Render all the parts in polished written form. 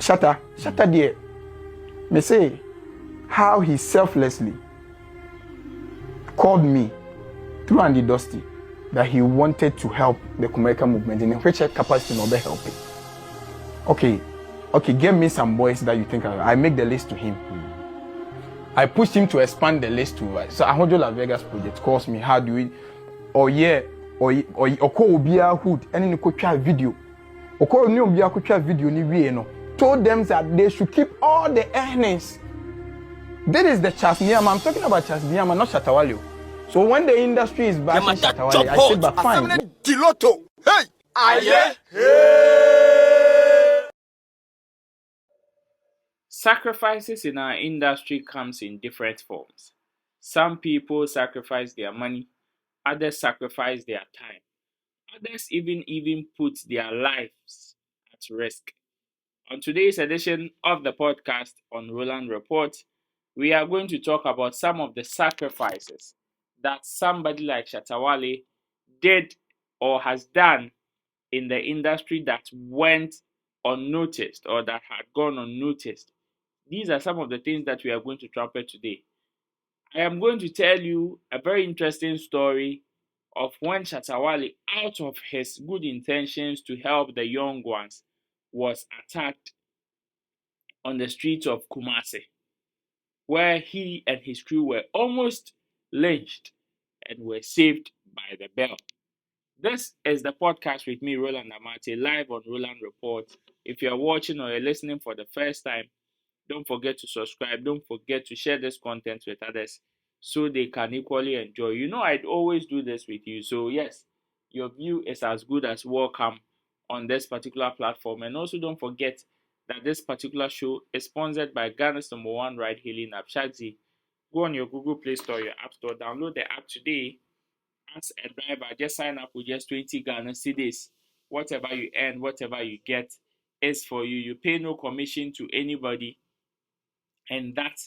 Shatta dear, me say how he selflessly called me through Andy Dusty that he wanted to help the Kumerica movement in which capacity no be helping. Okay, give me some boys that you think I make the list to him. I pushed him to expand the list to so Ahojo Las Vegas project calls me, how do we or call Obia Hood and then could video. Or call new Obia could video ni no. Told them that they should keep all the earnings. That is the Chasniam. I'm talking about Chasniam, not Shatta Wale. So when the industry is bashing Shatta Wale, I said, but fine. Hey! Aye! Sacrifices in our industry comes in different forms. Some people sacrifice their money, others sacrifice their time, others even put their lives at risk. On today's edition of the podcast on Roland Report, we are going to talk about some of the sacrifices that somebody like Shatta Wale did or has done in the industry that went unnoticed or that had gone unnoticed. These are some of the things that we are going to trumpet today. I am going to tell you a very interesting story of when Shatta Wale, out of his good intentions to help the young ones, was attacked on the streets of Kumasi, where he and his crew were almost lynched and were saved by the bell. This is the podcast with me, Roland Amartey, live on Roland Report. If you're watching or you're listening for the first time, don't forget to subscribe. Don't forget to share this content with others so they can equally enjoy. You know, I'd always do this with you. So yes, your view is as good as welcome on this particular platform. And also don't forget that this particular show is sponsored by Ghana's #1 ride-hailing app, Shagzy. Go on your Google Play Store, your App Store, download the app today. As a driver, just sign up with just 20 Ghana cedis. Whatever you earn, whatever you get is for you. You pay no commission to anybody. And that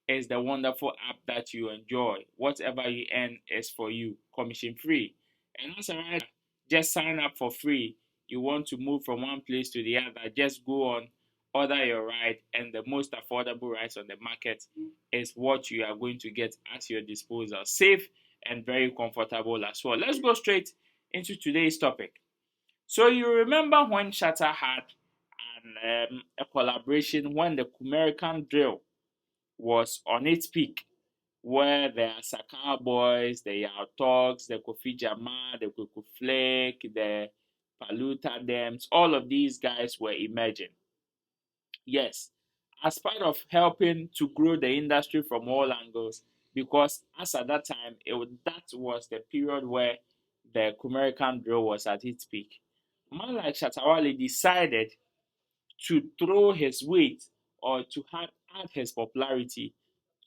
is the wonderful app that you enjoy. Whatever you earn is for you, commission free. And as a rider, just sign up for free. You want to move from one place to the other, just go on, order your ride, and the most affordable rides on the market is what you are going to get at your disposal. Safe and very comfortable as well. Let's go straight into today's topic. So you remember when Shatta had a collaboration when the Kumerican drill was on its peak, where the Asaka Boys, the Yao Talks, the Kofi Jama, the Kuku Flake, the Paluta Dems, all of these guys were emerging. Yes, as part of helping to grow the industry from all angles, because as at that time, that was the period where the Kumerican drill was at its peak. A man like Shatta Wale decided to throw his weight or to add his popularity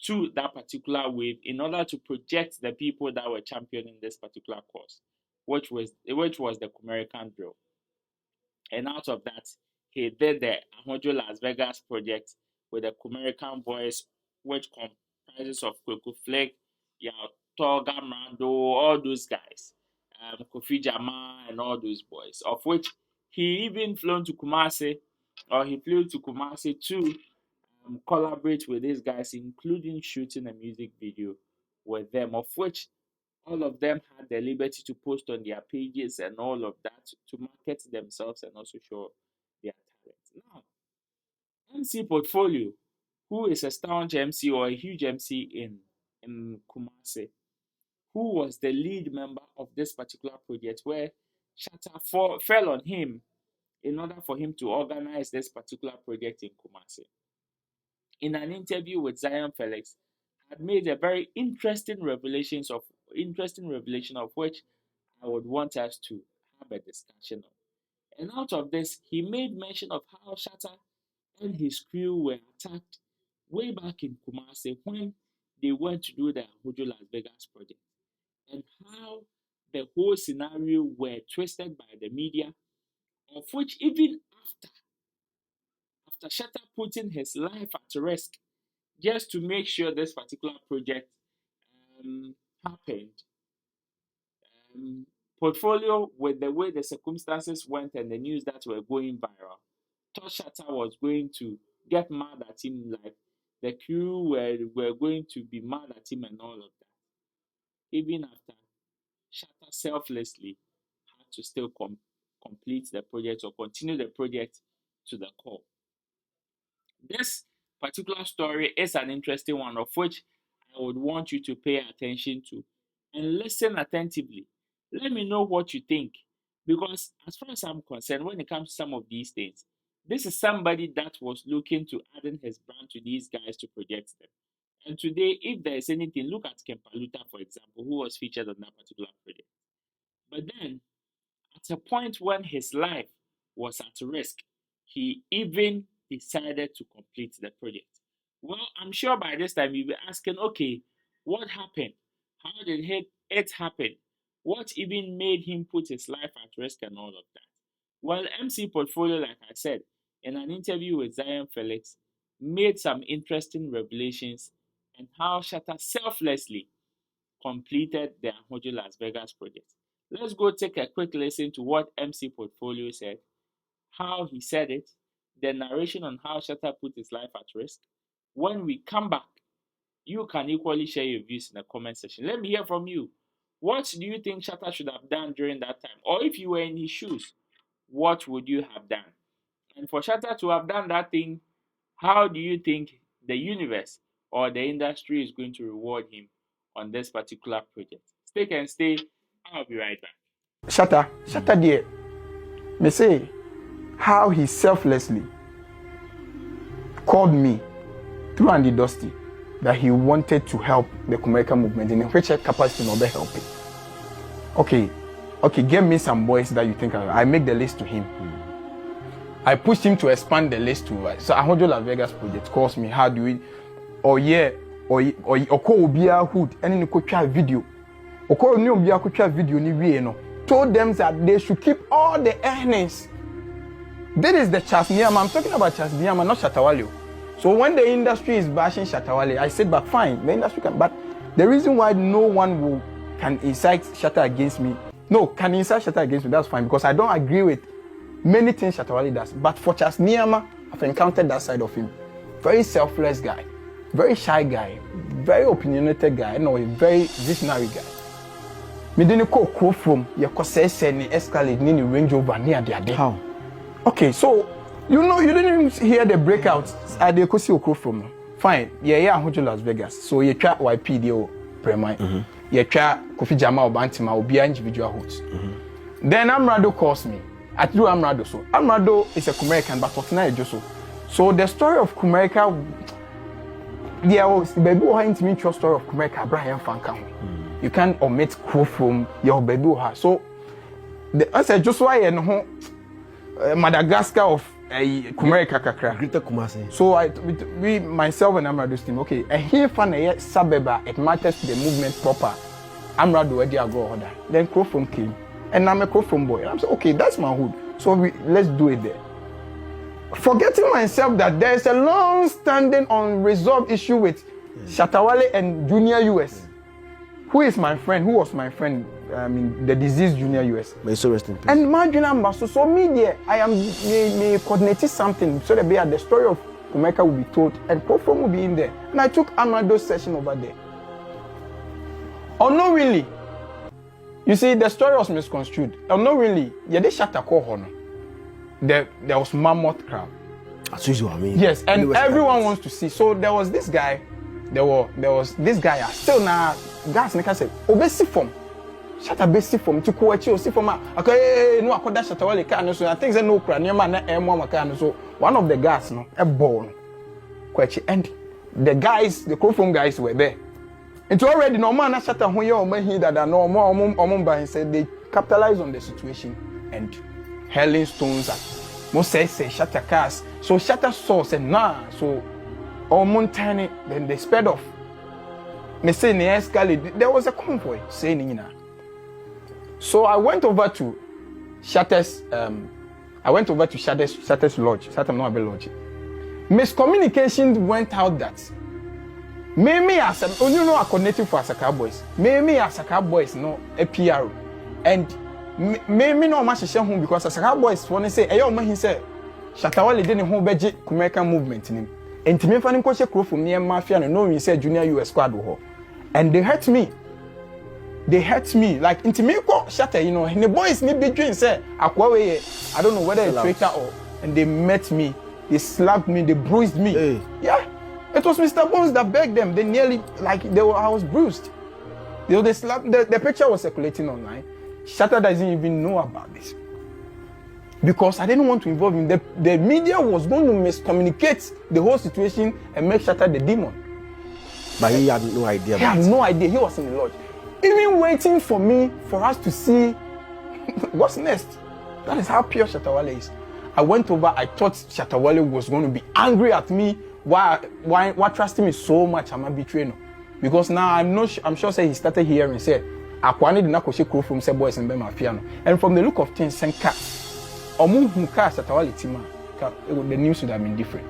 to that particular wave in order to project the people that were championing this particular cause, which was the Kumerican drill. And out of that, he did the Ahojo Las Vegas project with the Kumerican boys, which comprises of Kweku Flake, Yao Toga Mrando, all those guys, Kofi Jama and all those boys, of which he even flew to Kumasi to collaborate with these guys, including shooting a music video with them, of which all of them had the liberty to post on their pages and all of that to market themselves and also show their talent. Now, MC Portfolio, who is a staunch MC or a huge MC in Kumasi, who was the lead member of this particular project where Shatta fell on him in order for him to organize this particular project in Kumasi. In an interview with Zion Felix, had made a very interesting revelation of which I would want us to have a discussion on. And out of this, he made mention of how Shatta and his crew were attacked way back in Kumasi when they went to do the Ahojo Las Vegas project, and how the whole scenario were twisted by the media, of which even after Shatta putting his life at risk just to make sure this particular project happened, Portfolio, with the way the circumstances went and the news that were going viral, thought Shatta was going to get mad at him, like the crew were going to be mad at him and all of that. Even after, Shatta selflessly had to still complete the project or continue the project to the core. This particular story is an interesting one, of which I would want you to pay attention to and listen attentively. Let me know what you think, because as far as I'm concerned, when it comes to some of these things, this is somebody that was looking to add in his brand to these guys to project them. And today, if there is anything, look at Kempaluta, for example, who was featured on that particular project. But then, at a point when his life was at risk, he even decided to complete the project. Well, I'm sure by this time you'll be asking, okay, what happened? How did it happen? What even made him put his life at risk and all of that? Well, MC Portfolio, like I said, in an interview with Zion Felix, made some interesting revelations and how Shatta selflessly completed the Ahojo Las Vegas project. Let's go take a quick listen to what MC Portfolio said, how he said it, the narration on how Shatta put his life at risk. When we come back, you can equally share your views in the comment section. Let me hear from you. What do you think Shatta should have done during that time? Or if you were in his shoes, what would you have done? And for Shatta to have done that thing, how do you think the universe or the industry is going to reward him on this particular project? Stay and stay. I'll be right back. Shatta dear, me say how he selflessly called me through Andy Dusty that he wanted to help the Kumerica movement in which capacity no be helping. Okay, give me some boys that you think I make the list to him. I pushed him to expand the list to so Ahojo Las Vegas project calls me, how do we or call Obia Hood and in the video. Or call new Obia video ni we no. Told them that they should keep all the earnings. This is the Charles Niama. I'm talking about Charles Niama, not Shatta Wale. So when the industry is bashing Shatta Wale, I said, but fine, the industry can. But the reason why no one can incite Shatta against me, can incite Shatta against me, that's fine, because I don't agree with many things Shatta Wale does. But for Charles Niama, I've encountered that side of him. Very selfless guy, very shy guy, very opinionated guy, a very visionary guy. Me didn't call from your cause any escalate ni Range Rover near the day. How? Okay, so you didn't hear the breakouts at the Kosi Okro from. Fine, Ahojo Las Vegas. So you try YPDO Premai. You try Kofi Jama or Bantima or be individual hoods. Then Amrado calls me. I do Amrado so. Amrado is a Kumerican, but Tokina is just so the story of Kumerica, there was baby who had intimate story of Kumerica, Brian Fanka. You can't omit quote from your baby. So I said just why Madagascar of Kumerica kakra. Greater Kumasi. So we myself and Amrado's team, okay, and here fan a suburb, it matters to the movement proper. Amrado where they go order. Then Crowfrom came. And I'm a Crowfrom boy. And I'm saying, okay, that's my hood. So let's do it there. Forgetting myself that there's a long-standing unresolved issue with Shatta Wale and Junior US. Who is my friend? Who was my friend? The deceased Junior US. May so rest in peace. And my junior ambassador, so media, I am may coordinating something so that the story of Kumerica will be told and Crowfrom will be in there. And I took Amrado's session over there. Not really. You see, the story was misconstrued. Not really. Yeah, they Shatta call honor. There was mammoth crowd. As usual, I mean. Yes, and everyone wants to see. So there was this guy. There was this guy. Still now, guys, like I said, obesi form. Shatta besi form. To go achieve see form. Okay, no, I call that Shatta Wale can so. I think they no crowd. Near man, M1 can so. One of the guys, no, a ball. And the guys, the Crowfrom guys were there. It's already no man Shatta who you here that no more by said they capitalize on the situation and hurling stones at most say Shatta cars. So Shatta saw said nah. So Montani then they sped off. Me say ne escalate. There was a convoy saying you know. So I went over to Shatta's Shatta's lodge. Shatta no be lodge. Miscommunication went out that me as a coordinating for Asaka boys. Me Asaka boys no a PR and me no match share home because Asaka boys want to say he say Shatta Wale didn't hold beje Kumerica movement in him. And to me, if I didn't crow from near mafia and no, he said junior US squad. And they hurt me. They hurt me. Like, into me, Shatta, you know, and the boys need big dreams. Say, I don't know whether a traitor or, and they met me, they slapped me, they bruised me. Hey. Yeah. It was Mr. Bones that begged them. They nearly, like, I was bruised. They slapped, the picture was circulating online. Shatta doesn't even know about this. Because I didn't want to involve him. The media was going to miscommunicate the whole situation and make Shatta the demon. But he had no idea. He had no idea. He was in the lodge. Even waiting for me, for us to see what's next. That is how pure Shatta Wale is. I went over, I thought Shatta Wale was going to be angry at me. Why trusting me so much? I'm a betrayer. Because now I'm sure say he started hearing say, Akwani did not crow from say boys in Bema piano. And from the look of things, Senka, or move Shatta Wale Tima, the news would have been different.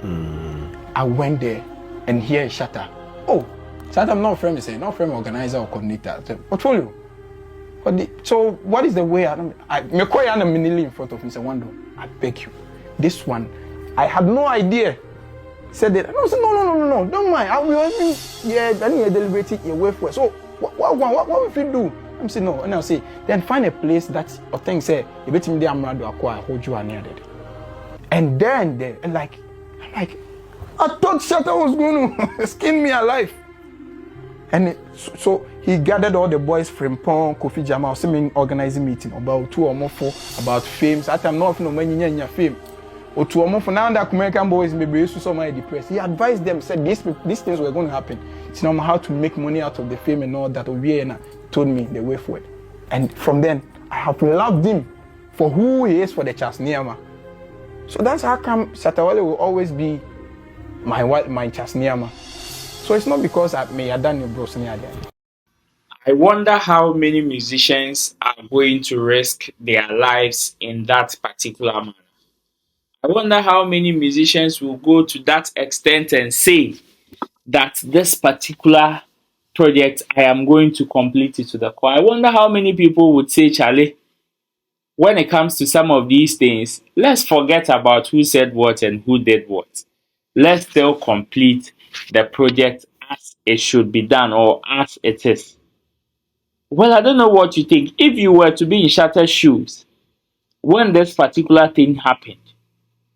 I went there and here is Shatta. Oh, Shatta, I'm not a friend, not a friend organizer or coordinator. Portfolio. So what is the way I'm in front of me? Say, Wando, I beg you. This one, I had no idea. Said that. And I said, no, don't mind. I will I need to deliberate it your way for it. So what if you do? I'm saying no, and I'll say, then find a place that or things say, you bet me there I'm ready to acquire, hold you near it. And then I'm like, I thought Shatta was going to skin me alive. And so he gathered all the boys from Pong, Kofi Jama, or some organizing meeting about 2 or more 4 about fame. So I'm not no money in your fame. Or 2 or more for now that American boys maybe used to so many depressed. He advised them, said these things were going to happen. It's not how to make money out of the fame and all that. Obiena told me the way forward. And from then, I have loved him for who he is for the Chasniama. So that's how come Shatta Wale will always be my Chasniama. So it's not because I may have done your bros near them. I wonder how many musicians are going to risk their lives in that particular manner. I wonder how many musicians will go to that extent and say that this particular project, I am going to complete it to the core. I wonder how many people would say, Charlie, when it comes to some of these things, let's forget about who said what and who did what. Let's still complete the project as it should be done or as it is. Well, I don't know what you think. If you were to be in Shatta's shoes, when this particular thing happened,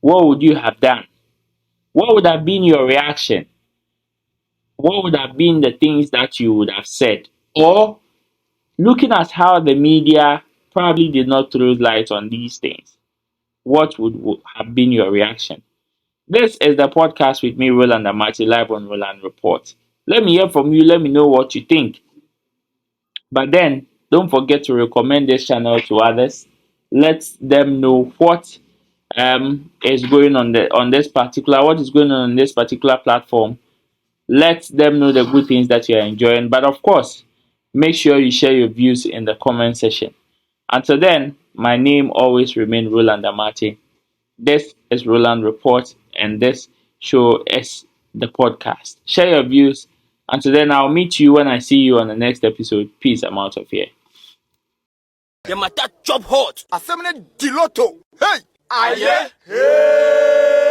what would you have done? What would have been your reaction? What would have been the things that you would have said? Or looking at how the media probably did not throw light on these things, what would have been your reaction? This is the podcast with me, Roland Amartey, live on Roland Report. Let me hear from you. Let me know what you think. But then, don't forget to recommend this channel to others. Let them know what is going on what is going on this particular platform. Let them know the good things that you're enjoying. But of course, make sure you share your views in the comment section. Until then, my name always remains Roland Amartey. This is Roland Report, and this show is the podcast. Share your views. Until then, I'll meet you when I see you on the next episode. Peace. I'm out of here. The matter chop hot. Assembly Diloto. Hey! Aye! Hey!